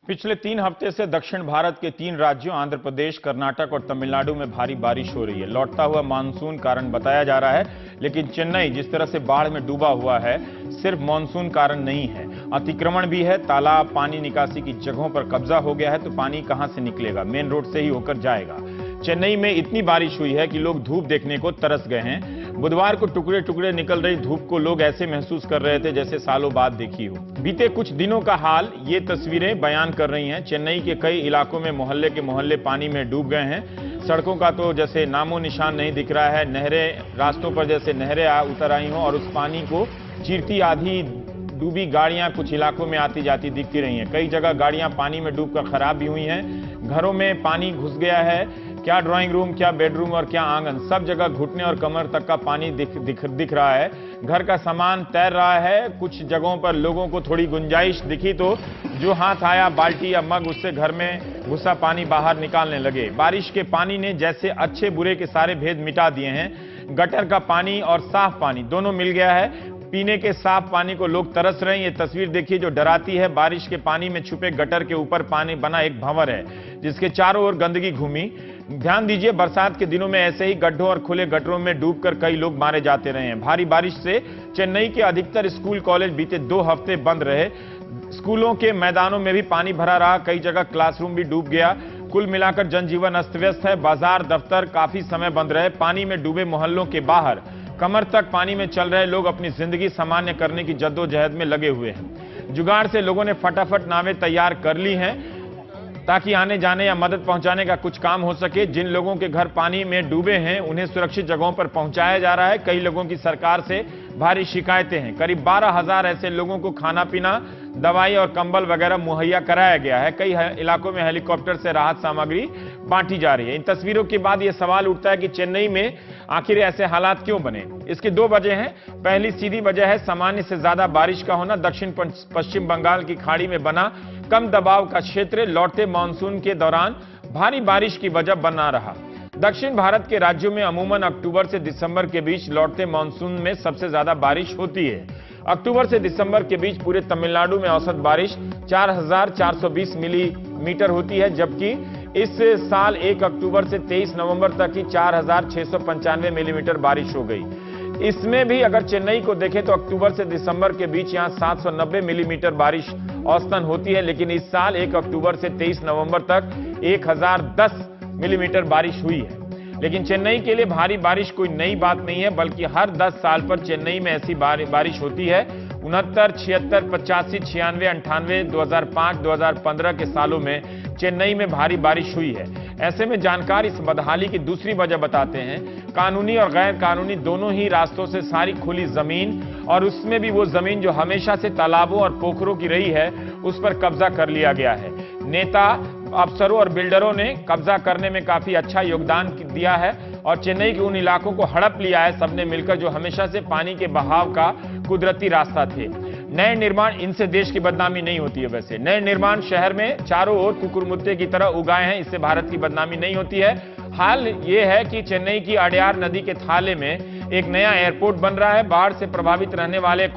पिछले 3 हफ्ते से दक्षिण भारत के 3 राज्यों आंध्र प्रदेश, कर्नाटक और तमिलनाडु में भारी बारिश हो रही है। लौटता हुआ मानसून कारण बताया जा रहा है, लेकिन चेन्नई जिस तरह से बाढ़ में डूबा हुआ है, सिर्फ मानसून कारण नहीं है, अतिक्रमण भी है। तालाब, पानी निकासी की जगहों पर कब्जा हो गया है, तो पानी कहां से निकलेगा? मेन रोड से ही होकर जाएगा। चेन्नई में इतनी बारिश हुई है कि लोग धूप देखने को तरस गए हैं। बुधवार को टुकड़े टुकड़े निकल रही धूप को लोग ऐसे महसूस कर रहे थे जैसे सालों बाद देखी हो। बीते कुछ दिनों का हाल ये तस्वीरें बयान कर रही हैं। चेन्नई के कई इलाकों में मोहल्ले के मोहल्ले पानी में डूब गए हैं। सड़कों का तो जैसे नामो निशान नहीं दिख रहा है। नहरें, रास्तों पर जैसे नहरें उतर आई हों और उस पानी को चीरती आधी डूबी गाड़ियां कुछ इलाकों में आती जाती दिखती रही हैं। कई जगह गाड़ियां पानी में डूबकर खराब भी हुई हैं। घरों में पानी घुस गया है। क्या ड्राइंग रूम, क्या बेडरूम और क्या आंगन, सब जगह घुटने और कमर तक का पानी दिख रहा है। घर का सामान तैर रहा है। कुछ जगहों पर लोगों को थोड़ी गुंजाइश दिखी तो जो हाथ आया बाल्टी या मग, उससे घर में घुसा पानी बाहर निकालने लगे। बारिश के पानी ने जैसे अच्छे बुरे के सारे भेद मिटा दिए हैं। गटर का पानी और साफ पानी दोनों मिल गया है। पीने के साफ पानी को लोग तरस रहे हैं। ये तस्वीर देखिए जो डराती है। बारिश के पानी में छुपे गटर के ऊपर पानी बना एक भंवर है, जिसके चारों ओर गंदगी घूमी। ध्यान दीजिए, बरसात के दिनों में ऐसे ही गड्ढों और खुले गटरों में डूबकर कई लोग मारे जाते रहे हैं। भारी बारिश से चेन्नई के अधिकतर स्कूल कॉलेज बीते 2 हफ्ते बंद रहे। स्कूलों के मैदानों में भी पानी भरा रहा। कई जगह क्लासरूम भी डूब गया। कुल मिलाकर जनजीवन अस्त व्यस्त है। बाजार, दफ्तर काफी समय बंद रहे। पानी में डूबे मोहल्लों के बाहर कमर तक पानी में चल रहे लोग अपनी जिंदगी सामान्य करने की जद्दोजहद में लगे हुए हैं। जुगाड़ से लोगों ने फटाफट नावें तैयार कर ली हैं ताकि आने जाने या मदद पहुंचाने का कुछ काम हो सके। जिन लोगों के घर पानी में डूबे हैं उन्हें सुरक्षित जगहों पर पहुंचाया जा रहा है। कई लोगों की सरकार से भारी शिकायतें हैं। करीब 12,000 ऐसे लोगों को खाना पीना, दवाई और कंबल वगैरह मुहैया कराया गया है। कई इलाकों में हेलीकॉप्टर से राहत सामग्री बांटी जा रही है। इन तस्वीरों के बाद यह सवाल उठता है कि चेन्नई में आखिर ऐसे हालात क्यों बने? इसकी 2 वजह हैं। पहली सीधी वजह है सामान्य से ज्यादा बारिश का होना। दक्षिण पश्चिम बंगाल की खाड़ी में बना कम दबाव का क्षेत्र लौटते मानसून के दौरान भारी बारिश की वजह बना रहा। दक्षिण भारत के राज्यों में अमूमन अक्टूबर से दिसंबर के बीच लौटते मानसून में सबसे ज्यादा बारिश होती है। अक्टूबर से दिसंबर के बीच पूरे तमिलनाडु में औसत बारिश 4,420 मिलीमीटर होती है, जबकि इस साल 1 अक्टूबर से 23 नवंबर तक ही 4,695 मिलीमीटर बारिश हो गई। इसमें भी अगर चेन्नई को देखें तो अक्टूबर से दिसंबर के बीच यहां 790 मिलीमीटर बारिश औसतन होती है, लेकिन इस साल 1 अक्टूबर से 23 नवंबर तक 1010 मिलीमीटर बारिश हुई है। लेकिन चेन्नई के लिए भारी बारिश कोई नई बात नहीं है, बल्कि हर 10 साल पर चेन्नई में ऐसी बारिश होती है। 69, 76, 85, 96, 98, 2005, 2015 के सालों में चेन्नई में भारी बारिश हुई है। ऐसे में जानकार इस बदहाली की दूसरी वजह बताते हैं। कानूनी और गैर कानूनी दोनों ही रास्तों से सारी खुली जमीन, और उसमें भी वो जमीन जो हमेशा से तालाबों और पोखरों की रही है, उस पर कब्जा कर लिया गया है। नेता, अफसरों और बिल्डरों ने कब्जा करने में काफी अच्छा योगदान दिया है और चेन्नई के उन इलाकों को हड़प लिया है सबने मिलकर, जो हमेशा से पानी के बहाव का कुदरती रास्ता थे। नए निर्माण, इनसे देश की बदनामी नहीं होती है। वैसे नए निर्माण शहर में चारों ओर कुकुरमुत्ते की तरह उगाए हैं, इससे भारत की बदनामी नहीं होती है। हाल ये है कि चेन्नई की अडयार नदी के थाले में एक नया एयरपोर्ट बन रहा है। बाढ़ से प्रभावित रहने वाले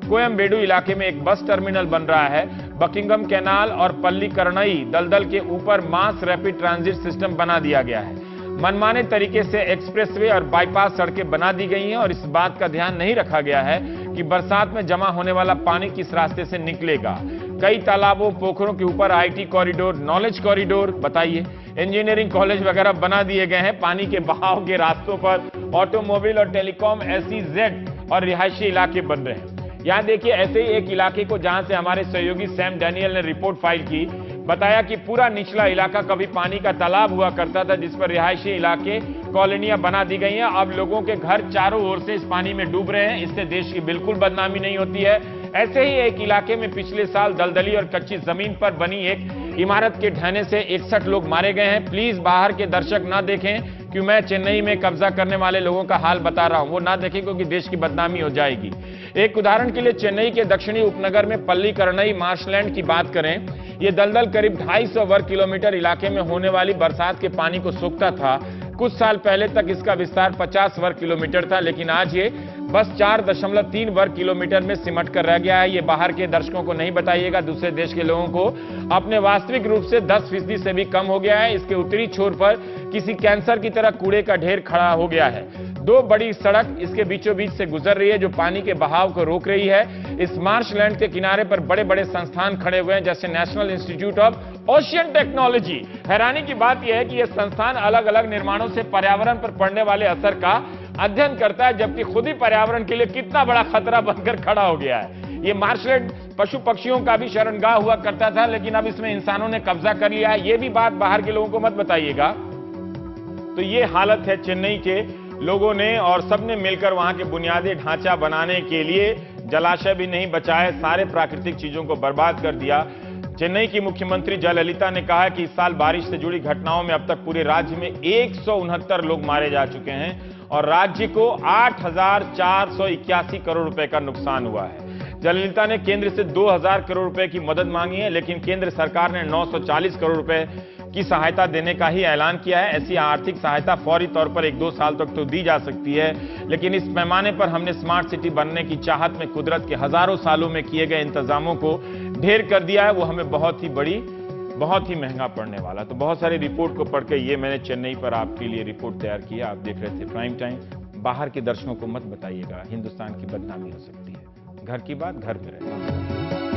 कोयम्बेडु इलाके में एक बस टर्मिनल बन रहा है। बकिंगम कैनाल और पल्लीकरनई दलदल के ऊपर मास रैपिड ट्रांजिट सिस्टम बना दिया गया है। मनमाने तरीके से एक्सप्रेसवे और बाईपास सड़कें बना दी गई हैं और इस बात का ध्यान नहीं रखा गया है कि बरसात में जमा होने वाला पानी किस रास्ते से निकलेगा। कई तालाबों, पोखरों के ऊपर आईटी कॉरिडोर, नॉलेज कॉरिडोर, बताइए, इंजीनियरिंग कॉलेज वगैरह बना दिए गए हैं। पानी के बहाव के रास्तों पर ऑटोमोबाइल और टेलीकॉम, SEZ और रिहायशी इलाके बन रहे हैं। यहां देखिए ऐसे ही एक इलाके को जहां से हमारे सहयोगी सैम डैनियल ने रिपोर्ट फाइल की, बताया कि पूरा निचला इलाका कभी पानी का तालाब हुआ करता था, जिस पर रिहायशी इलाके, कॉलोनियां बना दी गई हैं। अब लोगों के घर चारों ओर से इस पानी में डूब रहे हैं। इससे देश की बिल्कुल बदनामी नहीं होती है। ऐसे ही एक इलाके में पिछले साल दलदली और कच्ची जमीन पर बनी एक इमारत के ढहने से 61 लोग मारे गए हैं। प्लीज बाहर के दर्शक ना देखें कि मैं चेन्नई में कब्जा करने वाले लोगों का हाल बता रहा हूं, वो ना देखें क्योंकि देश की बदनामी हो जाएगी। एक उदाहरण के लिए चेन्नई के दक्षिणी उपनगर में पल्लीकरनई मार्शलैंड की बात करें। ये दलदल करीब 250 वर्ग किलोमीटर इलाके में होने वाली बरसात के पानी को सोखता था। कुछ साल पहले तक इसका विस्तार 50 वर्ग किलोमीटर था, लेकिन आज ये बस 4.3 वर्ग किलोमीटर में सिमट कर रह गया है। ये बाहर के दर्शकों को नहीं बताइएगा, दूसरे देश के लोगों को। अपने वास्तविक रूप से 10% से भी कम हो गया है। इसके उत्तरी छोर पर किसी कैंसर की तरह कूड़े का ढेर खड़ा हो गया है। 2 बड़ी सड़क इसके बीचों बीच से गुजर रही है, जो पानी के बहाव को रोक रही है। इस मार्शलैंड के किनारे पर बड़े बड़े संस्थान खड़े हुए हैं, जैसे national institute of ocean technology. हैरानी की बात यह है कि यह संस्थान अलग अलग निर्माणों से पर्यावरण पर पड़ने वाले असर का अध्ययन करता है, जबकि खुद ही पर्यावरण के लिए कितना बड़ा खतरा बनकर खड़ा हो गया है। ये मार्शलैंड पशु पक्षियों का भी शरणगाह हुआ करता था, लेकिन अब इसमें इंसानों ने कब्जा कर लिया है। ये भी बात बाहर के लोगों को मत बताइएगा। तो ये हालत है चेन्नई के लोगों ने, और सबने मिलकर वहां के बुनियादी ढांचा बनाने के लिए जलाशय भी नहीं बचाए, सारे प्राकृतिक चीजों को बर्बाद कर दिया। चेन्नई की मुख्यमंत्री जयललिता ने कहा कि इस साल बारिश से जुड़ी घटनाओं में अब तक पूरे राज्य में 169 लोग मारे जा चुके हैं और राज्य को 8,481 करोड़ रुपए का नुकसान हुआ है। जयललिता ने केंद्र से 2,000 करोड़ रुपए की मदद मांगी है, लेकिन केंद्र सरकार ने 940 करोड़ रुपए की सहायता देने का ही ऐलान किया है। ऐसी आर्थिक सहायता फौरी तौर पर 1-2 साल तक तो दी जा सकती है, लेकिन इस पैमाने पर हमने स्मार्ट सिटी बनने की चाहत में कुदरत के हजारों सालों में किए गए इंतजामों को ढेर कर दिया है। वो हमें बहुत ही महंगा पड़ने वाला। तो बहुत सारी रिपोर्ट को पढ़ के ये मैंने चेन्नई पर आपके लिए रिपोर्ट तैयार किया। आप देख रहे थे प्राइम टाइम। बाहर के दर्शकों को मत बताइएगा, हिंदुस्तान की बदनामी हो सकती है। घर की बात घर में रहे।